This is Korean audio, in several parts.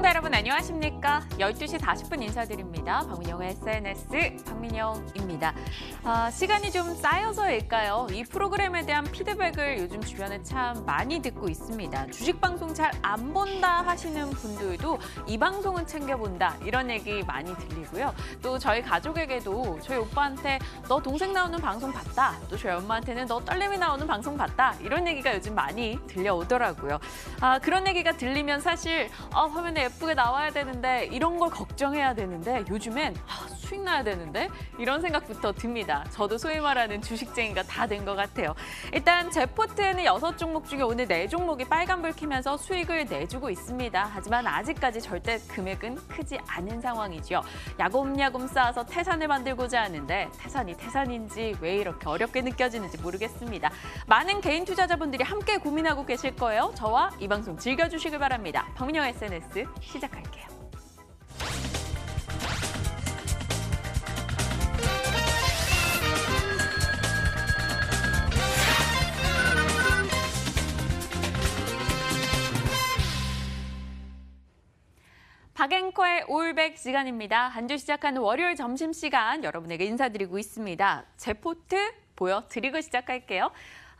시청자 여러분 안녕하십니까? 12시 40분 인사드립니다. 박민영의 SNS 박민영입니다. 시간이 좀 쌓여서일까요? 이 프로그램에 대한 피드백을 요즘 주변에 참 많이 듣고 있습니다. 주식 방송 잘 안 본다 하시는 분들도 이 방송은 챙겨본다 이런 얘기 많이 들리고요. 또 저희 가족에게도 저희 오빠한테 너 동생 나오는 방송 봤다. 또 저희 엄마한테는 너 딸내미 나오는 방송 봤다. 이런 얘기가 요즘 많이 들려오더라고요. 그런 얘기가 들리면 사실 화면에 예쁘게 나와야 되는데 이런 걸 걱정해야 되는데 요즘엔 수익 나야 되는데 이런 생각부터 듭니다. 저도 소위 말하는 주식쟁이가 다 된 것 같아요. 일단 제 포트에는 6종목 중에 오늘 4종목이 빨간불 켜면서 수익을 내주고 있습니다. 하지만 아직까지 절대 금액은 크지 않은 상황이죠. 야곱야곱 쌓아서 태산을 만들고자 하는데 태산이 태산인지 왜 이렇게 어렵게 느껴지는지 모르겠습니다. 많은 개인 투자자분들이 함께 고민하고 계실 거예요. 저와 이 방송 즐겨주시길 바랍니다. 박민영 SNS 시작할게요. 박앵커의 올백 시간입니다. 한 주 시작하는 월요일 점심시간 여러분에게 인사드리고 있습니다. 제 포트 보여드리고 시작할게요.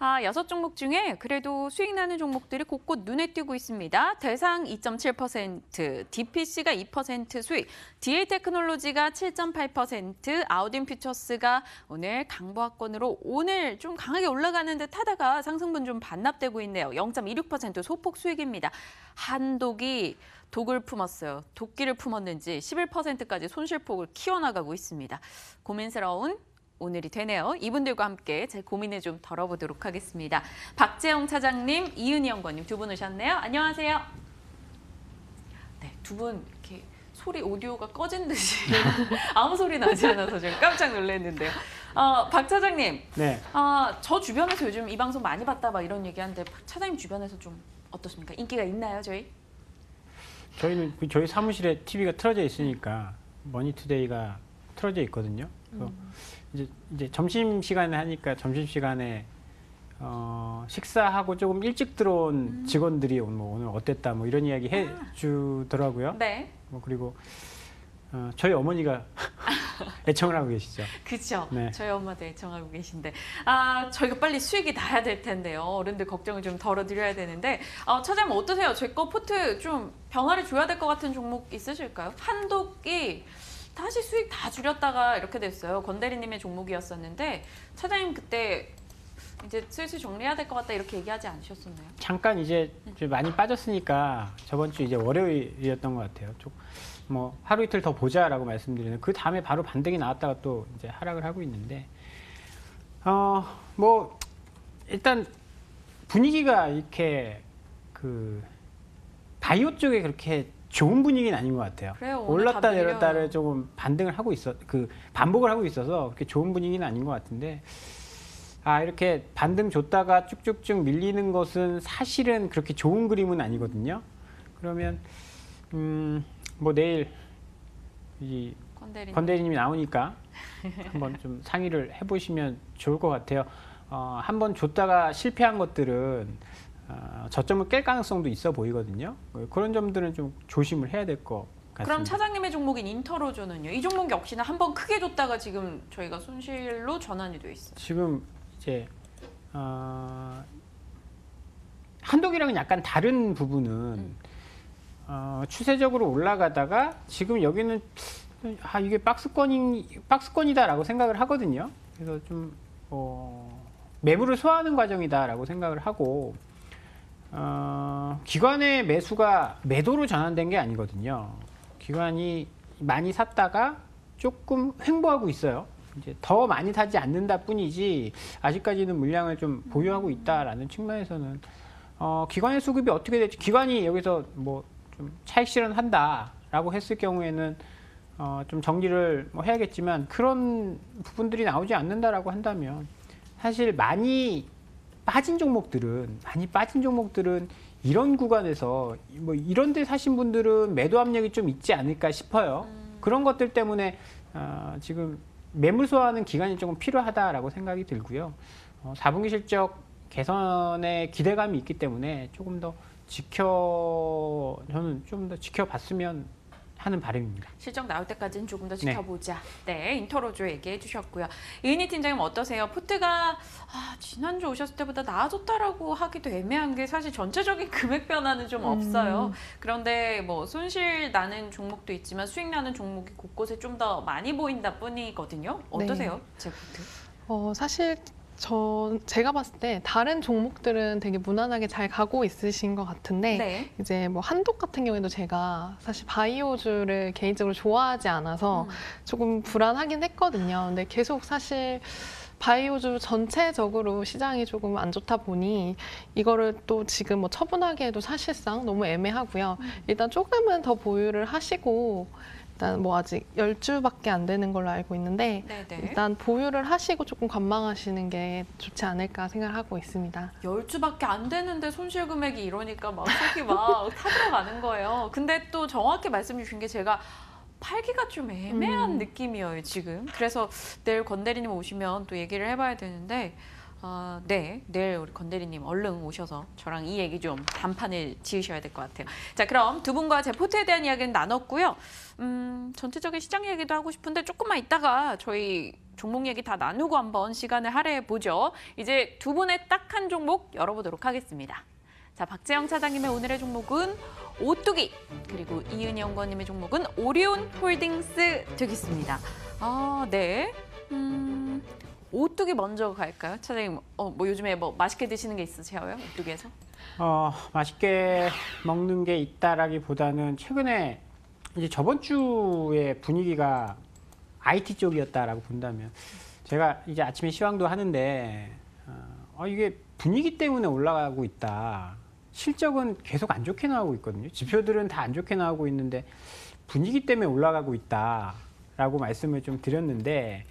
6종목 중에 그래도 수익 나는 종목들이 곳곳 눈에 띄고 있습니다. 대상 2.7%, DPC가 2% 수익, DA테크놀로지가 7.8%, 아우딘 퓨처스가 오늘 강보합권으로 오늘 좀 강하게 올라가는 듯 하다가 상승분 좀 반납되고 있네요. 0.26% 소폭 수익입니다. 한독이 독을 품었어요. 도끼를 품었는지 11%까지 손실폭을 키워나가고 있습니다. 고민스러운 오늘이 되네요. 이분들과 함께 제 고민을 좀 덜어보도록 하겠습니다. 박재영 차장님, 이은희 연구원님 두 분 오셨네요. 안녕하세요. 네, 두 분 이렇게 소리 오디오가 꺼진 듯이 아무 소리 나지 않아서 좀 깜짝 놀랐는데요. 박 차장님, 네. 저 주변에서 요즘 이 방송 많이 봤다 막 이런 얘기하는데 박 차장님 주변에서 좀 어떻습니까? 인기가 있나요, 저희? 저희는 저희 사무실에 TV가 틀어져 있으니까 머니투데이가 틀어져 있거든요. 그래서 이제 점심 시간에 하니까 점심 시간에 식사하고 조금 일찍 들어온 직원들이 오늘 어땠다 뭐 이런 이야기 해주더라고요. 네. 그리고 저희 어머니가 애청을 하고 계시죠. 그렇죠. 네. 저희 엄마도 애청하고 계신데 저희가 빨리 수익이 나야 될 텐데요. 어른들 걱정을 좀 덜어드려야 되는데 차장님 어떠세요? 제 거 포트 좀 변화를 줘야 될 것 같은 종목 있으실까요? 한독이 다시 수익 다 줄였다가 이렇게 됐어요. 권대리님의 종목이었었는데 차장님 그때 이제 슬슬 정리해야 될 것 같다 이렇게 얘기하지 않으셨었나요? 잠깐 이제 좀 많이 빠졌으니까 저번 주 이제 월요일이었던 것 같아요. 뭐 하루 이틀 더 보자라고 말씀드리는 그 다음에 바로 반등이 나왔다가 또 이제 하락을 하고 있는데 뭐 일단 분위기가 이렇게 그 바이오 쪽에 그렇게 좋은 분위기는 아닌 것 같아요. 그래요, 올랐다 내렸다를 조금 반등을 하고 반복을 하고 있어서 그렇게 좋은 분위기는 아닌 것 같은데 이렇게 반등 줬다가 쭉쭉쭉 밀리는 것은 사실은 그렇게 좋은 그림은 아니거든요. 그러면 뭐 내일 이 권대리님이 나오니까 한번 좀 상의를 해보시면 좋을 것 같아요. 한번 줬다가 실패한 것들은 저점을 깰 가능성도 있어 보이거든요. 그런 점들은 좀 조심을 해야 될 것 같습니다. 그럼 차장님의 종목인 인터로조는요? 이 종목 역시나 한번 크게 줬다가 지금 저희가 손실로 전환이 돼 있어요. 지금 이제 한독이랑은 약간 다른 부분은 추세적으로 올라가다가 지금 여기는 이게 박스권이다라고 생각을 하거든요. 그래서 좀 매물을 소화하는 과정이다라고 생각을 하고 기관의 매수가 매도로 전환된 게 아니거든요. 기관이 많이 샀다가 조금 횡보하고 있어요. 이제 더 많이 사지 않는다 뿐이지 아직까지는 물량을 좀 보유하고 있다라는 측면에서는 기관의 수급이 어떻게 될지 기관이 여기서 뭐 좀 차익 실현한다라고 했을 경우에는 좀 정리를 뭐 해야겠지만 그런 부분들이 나오지 않는다라고 한다면 사실 많이 빠진 종목들은 이런 구간에서 뭐 이런 데 사신 분들은 매도 압력이 좀 있지 않을까 싶어요. 그런 것들 때문에 지금 매물 소화하는 기간이 조금 필요하다라고 생각이 들고요. 4분기 실적 개선에 기대감이 있기 때문에 조금 더 저는 좀 더 지켜봤으면 하는 바람입니다. 실적 나올 때까지는 조금 더 지켜보자. 네, 인터로조 얘기해 주셨고요. 이은희 팀장님 어떠세요? 포트가 지난주 오셨을 때보다 나아졌다라고 하기도 애매한 게 사실 전체적인 금액 변화는 좀 없어요. 그런데 뭐 손실 나는 종목도 있지만 수익 나는 종목이 곳곳에 좀 더 많이 보인다 뿐이거든요. 어떠세요? 제 포트? 사실 제가 봤을 때 다른 종목들은 되게 무난하게 잘 가고 있으신 것 같은데 네. 이제 뭐 한독 같은 경우에도 제가 사실 바이오주를 개인적으로 좋아하지 않아서 조금 불안하긴 했거든요. 근데 계속 사실 바이오주 전체적으로 시장이 조금 안 좋다 보니 이거를 또 지금 뭐 처분하기에도 사실상 너무 애매하고요. 일단 조금은 더 보유를 하시고 일단 뭐 아직 10주밖에 안 되는 걸로 알고 있는데 네네. 일단 보유를 하시고 조금 관망하시는 게 좋지 않을까 생각을 하고 있습니다. 10주밖에 안 되는데 손실 금액이 이러니까 막 속이 막 타들어가는 거예요. 근데 또 정확히 말씀 주신 게 제가 팔기가 좀 애매한 느낌이에요, 지금. 그래서 내일 권 대리님 오시면 또 얘기를 해봐야 되는데 네, 내일 우리 권 대리님 얼른 오셔서 저랑 이 얘기 좀 단판을 지으셔야 될 것 같아요. 자, 그럼 두 분과 제 포트에 대한 이야기는 나눴고요. 전체적인 시장 얘기도 하고 싶은데 조금만 있다가 저희 종목 얘기 다 나누고 한번 시간을 할애해보죠. 이제 두 분의 딱 한 종목 열어보도록 하겠습니다. 자, 박재영 차장님의 오늘의 종목은 오뚜기, 그리고 이은희 연구원님의 종목은 오리온 홀딩스 되겠습니다. 네. 오뚜기 먼저 갈까요? 차장님, 뭐 요즘에 뭐 맛있게 드시는 게 있으세요? 오뚜기에서? 맛있게 먹는 게 있다라기보다는 최근에 이제 저번 주에 분위기가 IT 쪽이었다라고 본다면 제가 이제 아침에 시황도 하는데 이게 분위기 때문에 올라가고 있다. 실적은 계속 안 좋게 나오고 있거든요. 지표들은 다 안 좋게 나오고 있는데 분위기 때문에 올라가고 있다라고 말씀을 좀 드렸는데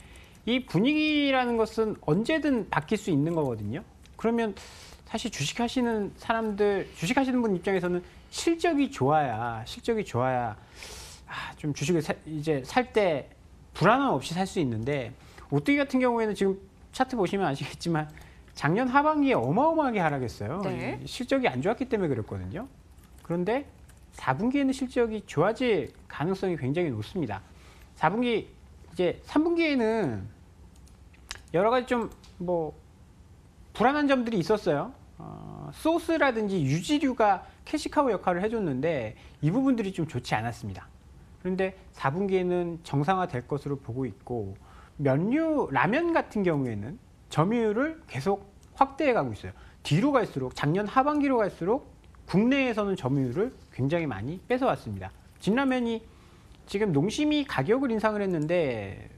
이 분위기라는 것은 언제든 바뀔 수 있는 거거든요. 그러면 사실 주식하시는 분 입장에서는 실적이 좋아야 좀 주식을 이제 살 때 불안함 없이 살 수 있는데 오뚜기 같은 경우에는 지금 차트 보시면 아시겠지만 작년 하반기에 어마어마하게 하락했어요. 네. 실적이 안 좋았기 때문에 그랬거든요. 그런데 4분기에는 실적이 좋아질 가능성이 굉장히 높습니다. 4분기 이제 3분기에는 여러 가지 좀 뭐 불안한 점들이 있었어요. 소스라든지 유지류가 캐시카우 역할을 해줬는데 이 부분들이 좀 좋지 않았습니다. 그런데 4분기에는 정상화될 것으로 보고 있고 면류 라면 같은 경우에는 점유율을 계속 확대해 가고 있어요. 뒤로 갈수록 작년 하반기로 갈수록 국내에서는 점유율을 굉장히 많이 뺏어왔습니다. 진라면이 지금 농심이 가격을 인상을 했는데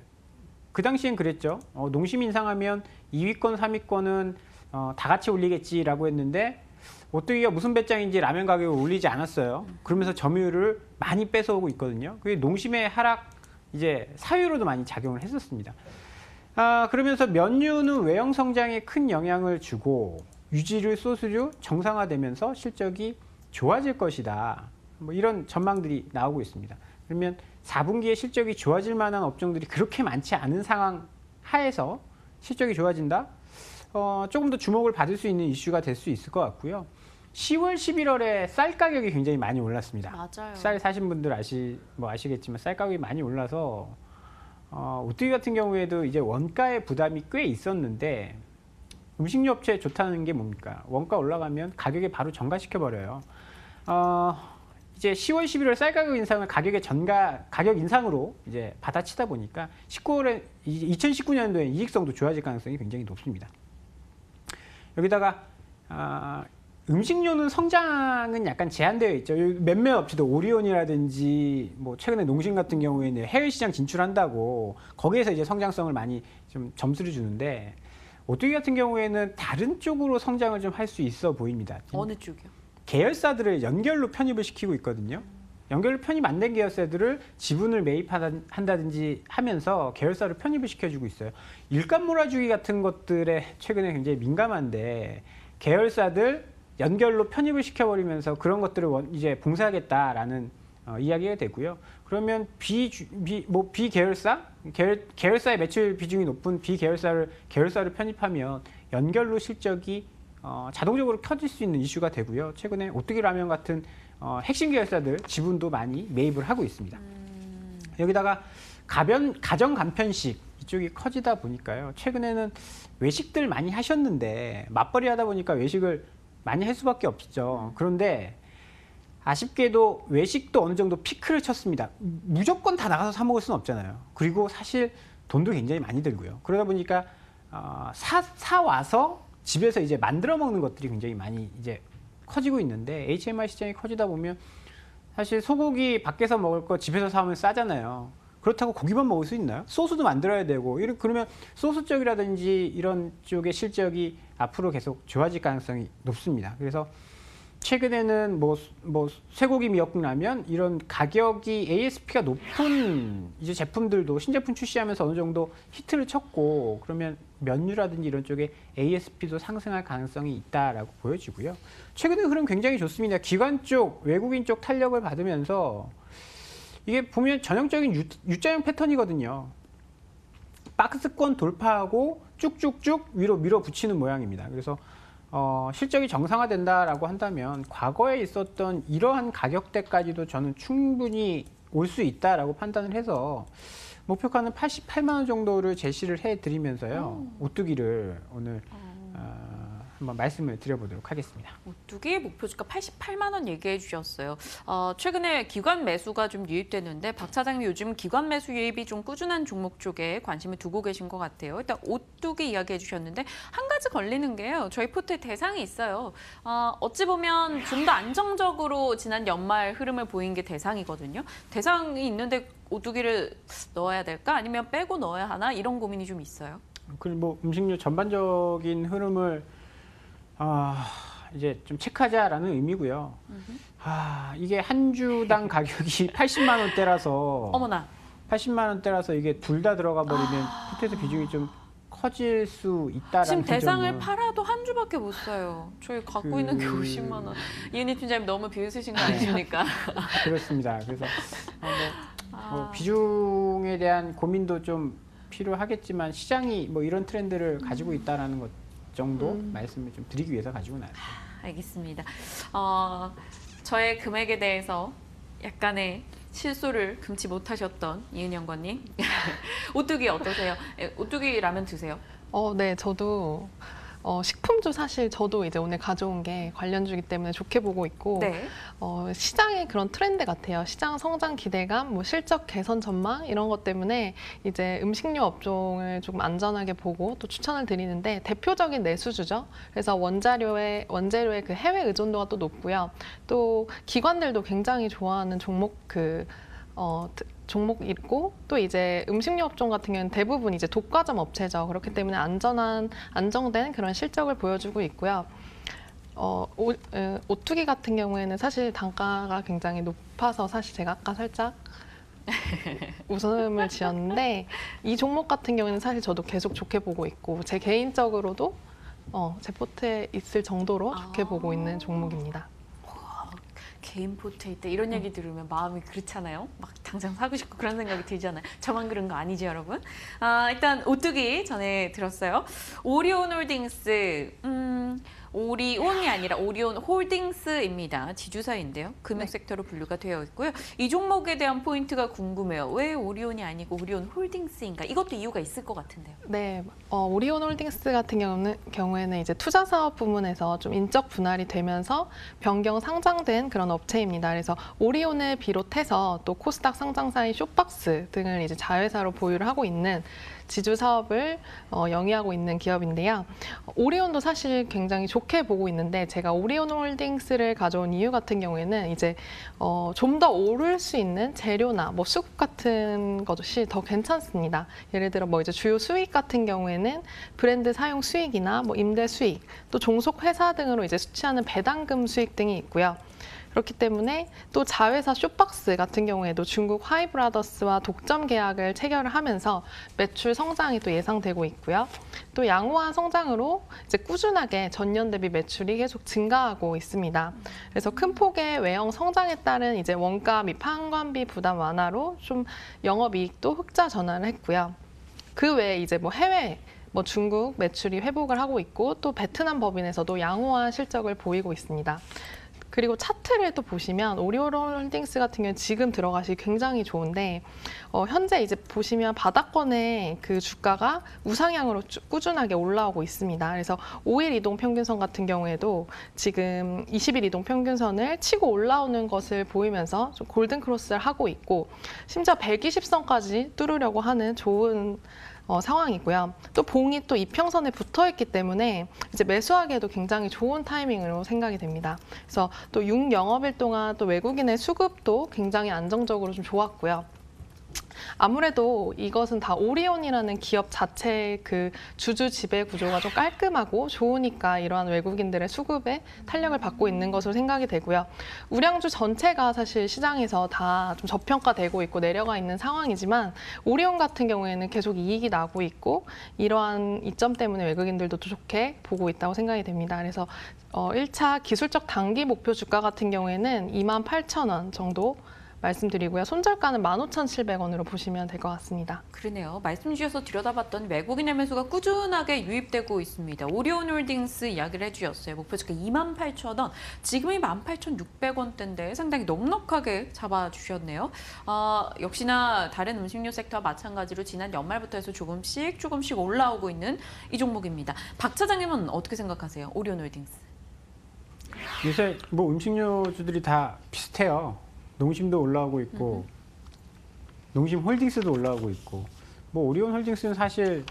그 당시엔 그랬죠. 농심 인상하면 2위권, 3위권은 다 같이 올리겠지라고 했는데 오뚜기가 무슨 배짱인지 라면 가격을 올리지 않았어요. 그러면서 점유율을 많이 뺏어오고 있거든요. 그게 농심의 하락 이제 사유로도 많이 작용을 했었습니다. 그러면서 면류는 외형 성장에 큰 영향을 주고 유지류, 소스류 정상화되면서 실적이 좋아질 것이다. 뭐 이런 전망들이 나오고 있습니다. 그러면 4분기에 실적이 좋아질 만한 업종들이 그렇게 많지 않은 상황 하에서 실적이 좋아진다? 조금 더 주목을 받을 수 있는 이슈가 될 수 있을 것 같고요. 10월, 11월에 쌀 가격이 굉장히 많이 올랐습니다. 맞아요. 쌀 사신 분들 아시겠지만 쌀 가격이 많이 올라서 오뚜기 같은 경우에도 이제 원가의 부담이 꽤 있었는데 음식료 업체에 좋다는 게 뭡니까? 원가 올라가면 가격에 바로 전가시켜 버려요. 이제 10월, 11월 쌀 가격 인상을 가격 인상으로 이제 받아치다 보니까 2019년도에 이익성도 좋아질 가능성이 굉장히 높습니다. 여기다가 음식료는 성장은 약간 제한되어 있죠. 몇몇 업체들 오리온이라든지 뭐 최근에 농심 같은 경우에는 해외 시장 진출한다고 거기에서 이제 성장성을 많이 좀 점수를 주는데 오뚜기 같은 경우에는 다른 쪽으로 성장을 좀 할 수 있어 보입니다. 어느 쪽이요? 계열사들을 연결로 편입을 시키고 있거든요. 연결로 편입 안 된 계열사들을 지분을 매입한다든지 하면서 계열사를 편입을 시켜주고 있어요. 일감 몰아주기 같은 것들에 최근에 굉장히 민감한데 계열사들 연결로 편입을 시켜버리면서 그런 것들을 이제 봉쇄하겠다라는 이야기가 되고요. 그러면 계열사의 매출 비중이 높은 계열사를 편입하면 연결로 실적이 자동적으로 켜질 수 있는 이슈가 되고요. 최근에 오뚜기 라면 같은 핵심 계열사들 지분도 많이 매입을 하고 있습니다. 여기다가 가정 간편식 이쪽이 커지다 보니까요. 최근에는 외식들 많이 하셨는데 맞벌이 하다 보니까 외식을 많이 할 수밖에 없죠. 그런데 아쉽게도 외식도 어느 정도 피크를 쳤습니다. 무조건 다 나가서 사 먹을 수는 없잖아요. 그리고 사실 돈도 굉장히 많이 들고요. 그러다 보니까 사 와서 집에서 이제 만들어 먹는 것들이 굉장히 많이 이제 커지고 있는데 HMI 시장이 커지다 보면 사실 소고기 밖에서 먹을 거 집에서 사오면 싸잖아요. 그렇다고 고기만 먹을 수 있나요? 소스도 만들어야 되고 그러면 소스 쪽이라든지 이런 쪽의 실적이 앞으로 계속 좋아질 가능성이 높습니다. 그래서 최근에는 뭐 쇠고기 미역국 라면 이런 가격이 ASP가 높은 이제 제품들도 신제품 출시하면서 어느 정도 히트를 쳤고 그러면 면류라든지 이런 쪽에 ASP도 상승할 가능성이 있다라고 보여지고요. 최근에 흐름 굉장히 좋습니다. 기관 쪽, 외국인 쪽 탄력을 받으면서 이게 보면 전형적인 U자형 패턴이거든요. 박스권 돌파하고 쭉쭉쭉 위로 밀어붙이는 모양입니다. 그래서 실적이 정상화된다라고 한다면 과거에 있었던 이러한 가격대까지도 저는 충분히 올 수 있다라고 판단을 해서 목표가는 88만 원 정도를 제시를 해드리면서요. 오뚜기를 오늘 한번 말씀을 드려보도록 하겠습니다. 오뚜기 목표 주가 88만 원 얘기해 주셨어요. 최근에 기관 매수가 좀 유입되는데 박 차장님 요즘 기관 매수 유입이 좀 꾸준한 종목 쪽에 관심을 두고 계신 것 같아요. 일단 오뚜기 이야기해 주셨는데 한 가지 걸리는 게요. 저희 포트에 대상이 있어요. 어찌 보면 좀 더 안정적으로 지난 연말 흐름을 보인 게 대상이거든요. 대상이 있는데 오뚜기를 넣어야 될까? 아니면 빼고 넣어야 하나? 이런 고민이 좀 있어요. 그리고 뭐 음식료 전반적인 흐름을 이제 좀 체크하자라는 의미고요. 이게 한 주당 가격이 80만 원대라서 어머나. 80만 원대라서 이게 둘 다 들어가 버리면 포트에서 비중이 좀 커질 수 있다라는 지금 대상을 지점은 팔아도 한 주밖에 못 사요. 저희 갖고 있는 게 50만 원. 이은희 팀장님 너무 비웃으신 거 아니십니까? 그렇습니다. 그래서 뭐 비중에 대한 고민도 좀 필요하겠지만 시장이 뭐 이런 트렌드를 가지고 있다라는 것 정도 말씀을 좀 드리기 위해서 가지고 나왔습니다. 알겠습니다. 저의 금액에 대해서 약간의 실수를 금치 못하셨던 이은영 권님. 오뚜기 어떠세요? 오뚜기 라면 드세요? 네, 저도 식품주 사실 저도 이제 오늘 가져온 게 관련주기 때문에 좋게 보고 있고 네. 시장의 그런 트렌드 같아요. 시장 성장 기대감, 뭐 실적 개선 전망 이런 것 때문에 이제 음식료 업종을 조금 안전하게 보고 또 추천을 드리는데 대표적인 내수주죠. 그래서 원재료의 그 해외 의존도가 또 높고요. 또 기관들도 굉장히 좋아하는 종목 종목 있고 또 이제 음식료 업종 같은 경우는 대부분 이제 독과점 업체죠. 그렇기 때문에 안정된 그런 실적을 보여주고 있고요. 오뚜기 같은 경우에는 사실 단가가 굉장히 높아서 사실 제가 아까 살짝 웃음을 지었는데 이 종목 같은 경우에는 사실 저도 계속 좋게 보고 있고 제 개인적으로도 제 포트에 있을 정도로 좋게 보고 있는 종목입니다. 개인 포트일 때 이런 얘기 들으면 마음이 그렇잖아요. 막 당장 사고 싶고 그런 생각이 들잖아요. 저만 그런 거 아니죠, 여러분? 일단 오뚜기 전에 들었어요. 오리온 홀딩스, 오리온이 아니라 오리온 홀딩스입니다. 지주사인데요. 금융 섹터로 분류가 되어 있고요. 이 종목에 대한 포인트가 궁금해요. 왜 오리온이 아니고 오리온 홀딩스인가? 이것도 이유가 있을 것 같은데요. 네, 오리온 홀딩스 같은 경우에는 이제 투자 사업 부문에서 좀 인적 분할이 되면서 변경 상장된 그런 업체입니다. 그래서 오리온을 비롯해서 또 코스닥 상장사인 쇼박스 등을 이제 자회사로 보유를 하고 있는 지주 사업을 영위하고 있는 기업인데요. 오리온도 사실 굉장히 좋게 보고 있는데 제가 오리온 홀딩스를 가져온 이유 같은 경우에는 이제 좀 더 오를 수 있는 재료나 뭐 수급 같은 것이 더 괜찮습니다. 예를 들어 뭐 이제 주요 수익 같은 경우에는 브랜드 사용 수익이나 뭐 임대 수익, 또 종속 회사 등으로 이제 수취하는 배당금 수익 등이 있고요. 그렇기 때문에 또 자회사 쇼박스 같은 경우에도 중국 하이브라더스와 독점 계약을 체결을 하면서 매출 성장이 또 예상되고 있고요. 또 양호한 성장으로 이제 꾸준하게 전년 대비 매출이 계속 증가하고 있습니다. 그래서 큰 폭의 외형 성장에 따른 이제 원가 및 판관비 부담 완화로 좀 영업이익도 흑자 전환을 했고요. 그 외에 이제 뭐 해외 뭐 중국 매출이 회복을 하고 있고 또 베트남 법인에서도 양호한 실적을 보이고 있습니다. 그리고 차트를 또 보시면 오리온홀딩스 같은 경우는 지금 들어가시 굉장히 좋은데 현재 이제 보시면 바닥권의 그 주가가 우상향으로 꾸준하게 올라오고 있습니다. 그래서 5일 이동 평균선 같은 경우에도 지금 20일 이동 평균선을 치고 올라오는 것을 보이면서 좀 골든 크로스를 하고 있고 심지어 120선까지 뚫으려고 하는 좋은 상황이고요. 또 봉이 또 이평선에 붙어 있기 때문에 이제 매수하기에도 굉장히 좋은 타이밍으로 생각이 됩니다. 그래서 또 6영업일 동안 또 외국인의 수급도 굉장히 안정적으로 좀 좋았고요. 아무래도 이것은 다 오리온이라는 기업 자체의 그 주주 지배 구조가 좀 깔끔하고 좋으니까 이러한 외국인들의 수급에 탄력을 받고 있는 것으로 생각이 되고요. 우량주 전체가 사실 시장에서 다 좀 저평가되고 있고 내려가 있는 상황이지만 오리온 같은 경우에는 계속 이익이 나고 있고 이러한 이점 때문에 외국인들도 또 좋게 보고 있다고 생각이 됩니다. 그래서 1차 기술적 단기 목표 주가 같은 경우에는 28,000원 정도 말씀드리고요. 손절가는 15,700원으로 보시면 될 것 같습니다. 그러네요. 말씀 주셔서 들여다봤던 외국인의 매수가 꾸준하게 유입되고 있습니다. 오리온홀딩스 이야기를 해주셨어요. 목표 주가 28,000원, 지금이 18,600원대인데 상당히 넉넉하게 잡아주셨네요. 역시나 다른 음식료 섹터와 마찬가지로 지난 연말부터 해서 조금씩 올라오고 있는 이 종목입니다. 박 차장님은 어떻게 생각하세요? 오리온홀딩스. 요새 뭐 음식료주들이 다 비슷해요. 농심도 올라오고 있고 농심홀딩스도 올라오고 있고 뭐 오리온홀딩스는 사실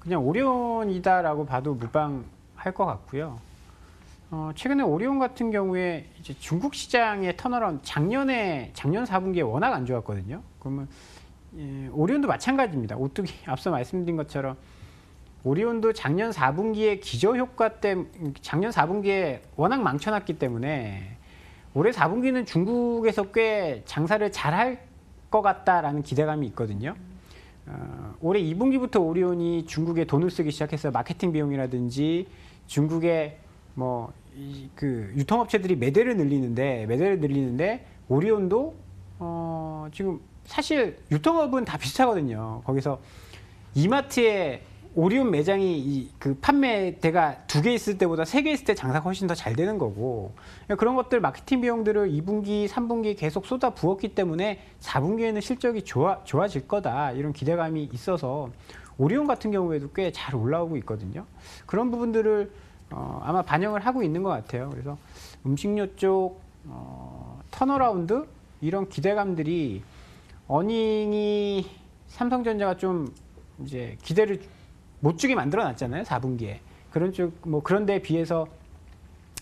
그냥 오리온이다라고 봐도 무방할 것 같고요. 최근에 오리온 같은 경우에 이제 중국 시장의 턴어라운드 작년 4분기에 워낙 안 좋았거든요. 그러면 오리온도 마찬가지입니다. 오뚜기 앞서 말씀드린 것처럼 오리온도 작년 4분기에 기저효과 때문에 작년 4분기에 워낙 망쳐놨기 때문에 올해 4분기는 중국에서 꽤 장사를 잘할 것 같다라는 기대감이 있거든요. 올해 2분기부터 오리온이 중국에 돈을 쓰기 시작했어요. 마케팅 비용이라든지 중국의 뭐 그 유통업체들이 매대를 늘리는데 오리온도 지금 사실 유통업은 다 비슷하거든요. 거기서 이마트에 오리온 매장이 그 판매대가 2개 있을 때보다 3개 있을 때 장사가 훨씬 더 잘 되는 거고 그런 것들 마케팅 비용들을 2분기, 3분기 계속 쏟아 부었기 때문에 4분기에는 실적이 좋아질 거다 이런 기대감이 있어서 오리온 같은 경우에도 꽤 잘 올라오고 있거든요. 그런 부분들을 아마 반영을 하고 있는 것 같아요. 그래서 음식료 쪽 턴어라운드 이런 기대감들이 어닝이 삼성전자가 좀 이제 기대를 못 주게 만들어놨잖아요. 4분기에. 그런 데에 비해서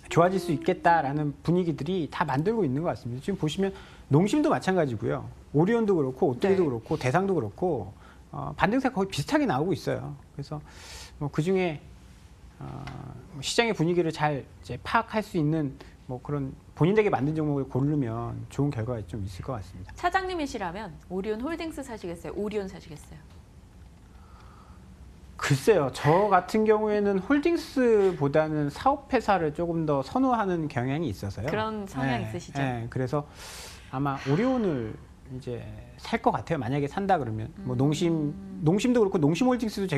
좋아질 수 있겠다라는 분위기들이 다 만들고 있는 것 같습니다. 지금 보시면 농심도 마찬가지고요. 오리온도 그렇고 오뚜기도 그렇고 대상도 그렇고 반등세가 거의 비슷하게 나오고 있어요. 그래서 뭐 그중에 시장의 분위기를 잘 이제 파악할 수 있는 뭐 그런 본인에게 만든 종목을 고르면 좋은 결과가 좀 있을 것 같습니다. 차장님이시라면 오리온홀딩스 사시겠어요? 오리온 사시겠어요? 글쎄요. 저 같은 경우에는 홀딩스보다는 사업회사를 조금 더 선호하는 경향이 있어서요. 그런 성향 있으시죠? 네, 그래서 아마 오리온을 이제 살 것 같아요. 만약에 산다 그러면 뭐 농심도 그렇고 농심홀딩스도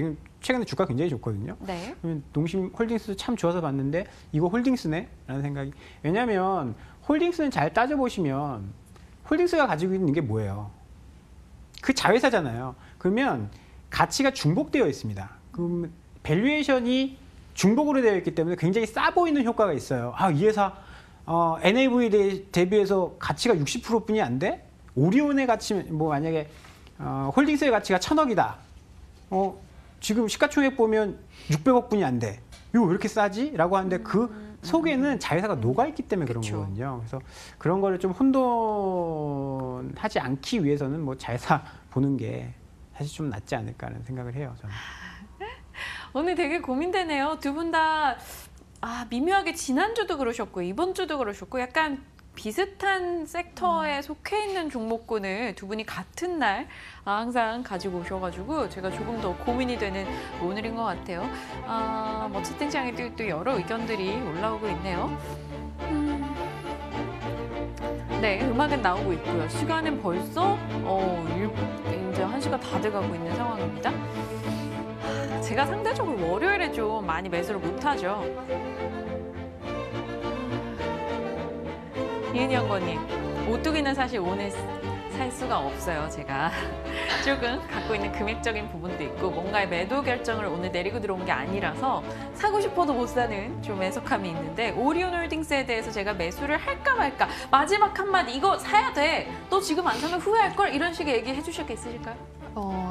최근에 주가 굉장히 좋거든요. 네. 그러면 농심홀딩스도 참 좋아서 봤는데 이거 홀딩스네라는 생각이. 왜냐하면 홀딩스는 잘 따져보시면 홀딩스가 가지고 있는 게 뭐예요? 그 자회사잖아요. 그러면 가치가 중복되어 있습니다. 그럼 밸류에이션이 중복으로 되어 있기 때문에 굉장히 싸 보이는 효과가 있어요. 이 회사 NAV 대비해서 가치가 60%뿐이 안 돼? 오리온의 가치, 뭐 만약에 홀딩스의 가치가 1,000억이다. 지금 시가총액 보면 600억뿐이 안 돼. 이거 왜 이렇게 싸지? 라고 하는데 그 속에는 자회사가 녹아있기 때문에 그런 거거든요. 그래서 그런 거를 좀 혼돈하지 않기 위해서는 뭐 자회사 보는 게 사실 좀 낫지 않을까라는 생각을 해요. 저는. 오늘 되게 고민되네요. 두 분 다 미묘하게 지난주도 그러셨고 이번 주도 그러셨고 약간 비슷한 섹터에 속해 있는 종목군을 두 분이 같은 날 항상 가지고 오셔가지고 제가 조금 더 고민이 되는 오늘인 것 같아요. 뭐 채팅창에 또 여러 의견들이 올라오고 있네요. 네, 음악은 나오고 있고요. 시간은 벌써 이제 1시가 다 돼가고 있는 상황입니다. 제가 상대적으로 월요일에 좀 많이 매수를 못하죠. 이은희 연구원님, 오뚜기는 사실 오늘 살 수가 없어요, 제가. 조금 갖고 있는 금액적인 부분도 있고 뭔가의 매도 결정을 오늘 내리고 들어온 게 아니라서 사고 싶어도 못 사는 좀 애석함이 있는데 오리온홀딩스에 대해서 제가 매수를 할까 말까 마지막 한마디 이거 사야 돼. 너 지금 안 사면 후회할 걸 이런 식의 얘기 해주실 게 있으실까요?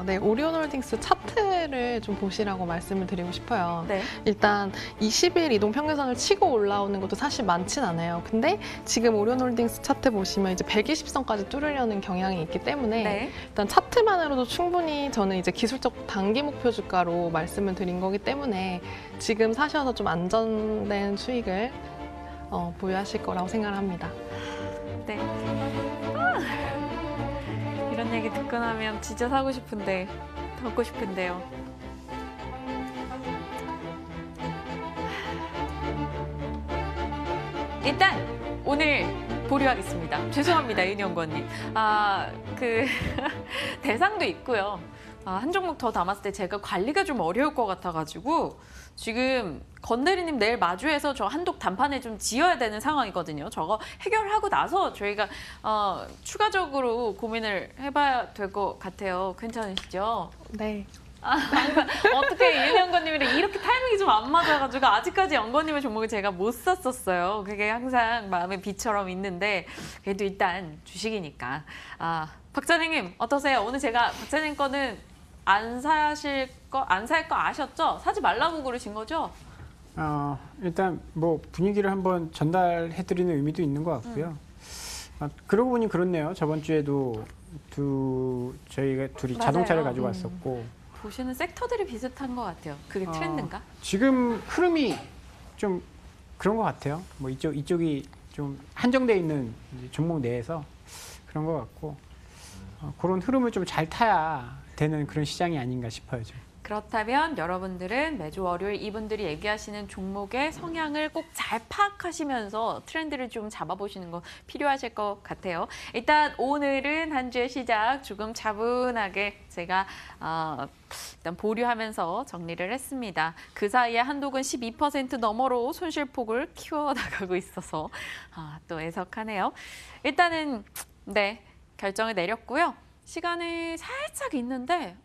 네, 오리온홀딩스 차트를 좀 보시라고 말씀을 드리고 싶어요. 네. 일단 20일 이동 평균선을 치고 올라오는 것도 사실 많진 않아요. 근데 지금 오리온홀딩스 차트 보시면 이제 120선까지 뚫으려는 경향이 있기 때문에 네. 일단 차트만으로도 충분히 저는 이제 기술적 단기 목표 주가로 말씀을 드린 거기 때문에 지금 사셔서 좀 안전된 수익을 보유하실 거라고 생각을 합니다. 네. 이런 얘기 듣고 나면 진짜 사고 싶은데 덮고 싶은데요. 일단 오늘 보류하겠습니다. 죄송합니다, 윤영권님. 대상도 있고요. 한 종목 더 담았을 때 제가 관리가 좀 어려울 것 같아가지고 지금 건대리님 내일 마주해서 저 한독 단판에 좀 지어야 되는 상황이거든요. 저거 해결하고 나서 저희가 추가적으로 고민을 해봐야 될 것 같아요. 괜찮으시죠? 네. 어떻게 윤영권님이랑 이렇게 타이밍이 좀 안 맞아가지고 아직까지 영권님의 종목을 제가 못 샀었어요. 그게 항상 마음에 비처럼 있는데 그래도 일단 주식이니까. 박찬행님 어떠세요? 오늘 제가 박찬행 거는 안 살 거 아셨죠? 사지 말라고 그러신 거죠? 일단 뭐 분위기를 한번 전달해드리는 의미도 있는 것 같고요. 그러고 보니 그렇네요. 저번 주에도 저희가 둘이 맞아요. 자동차를 가지고 왔었고. 보시는 섹터들이 비슷한 것 같아요. 그게 트렌드인가? 지금 흐름이 좀 그런 것 같아요. 뭐 이쪽이 좀 한정돼 있는 종목 내에서 그런 것 같고 그런 흐름을 좀 잘 타야 되는 그런 시장이 아닌가 싶어요. 좀. 그렇다면 여러분들은 매주 월요일 이분들이 얘기하시는 종목의 성향을 꼭 잘 파악하시면서 트렌드를 좀 잡아보시는 거 필요하실 것 같아요. 일단 오늘은 한 주의 시작 조금 차분하게 제가 일단 보류하면서 정리를 했습니다. 그 사이에 한독은 12% 너머로 손실폭을 키워나가고 있어서 또 애석하네요. 일단은 네 결정을 내렸고요. 시간이 살짝 있는데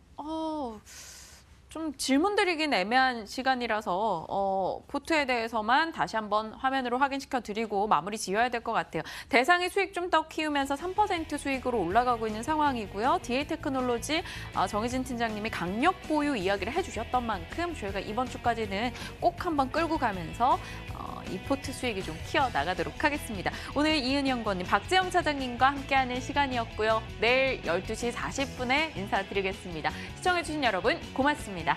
좀 질문 드리긴 애매한 시간이라서 포트에 대해서만 다시 한번 화면으로 확인시켜 드리고 마무리 지어야 될 것 같아요. 대상이 수익 좀 더 키우면서 3% 수익으로 올라가고 있는 상황이고요. DA테크놀로지 정희진 팀장님이 강력 보유 이야기를 해주셨던 만큼 저희가 이번 주까지는 꼭 한번 끌고 가면서 이 포트 수익이 좀 키워나가도록 하겠습니다. 오늘 이은희 연구원님, 박재영 차장님과 함께하는 시간이었고요. 내일 12시 40분에 인사드리겠습니다. 시청해주신 여러분 고맙습니다.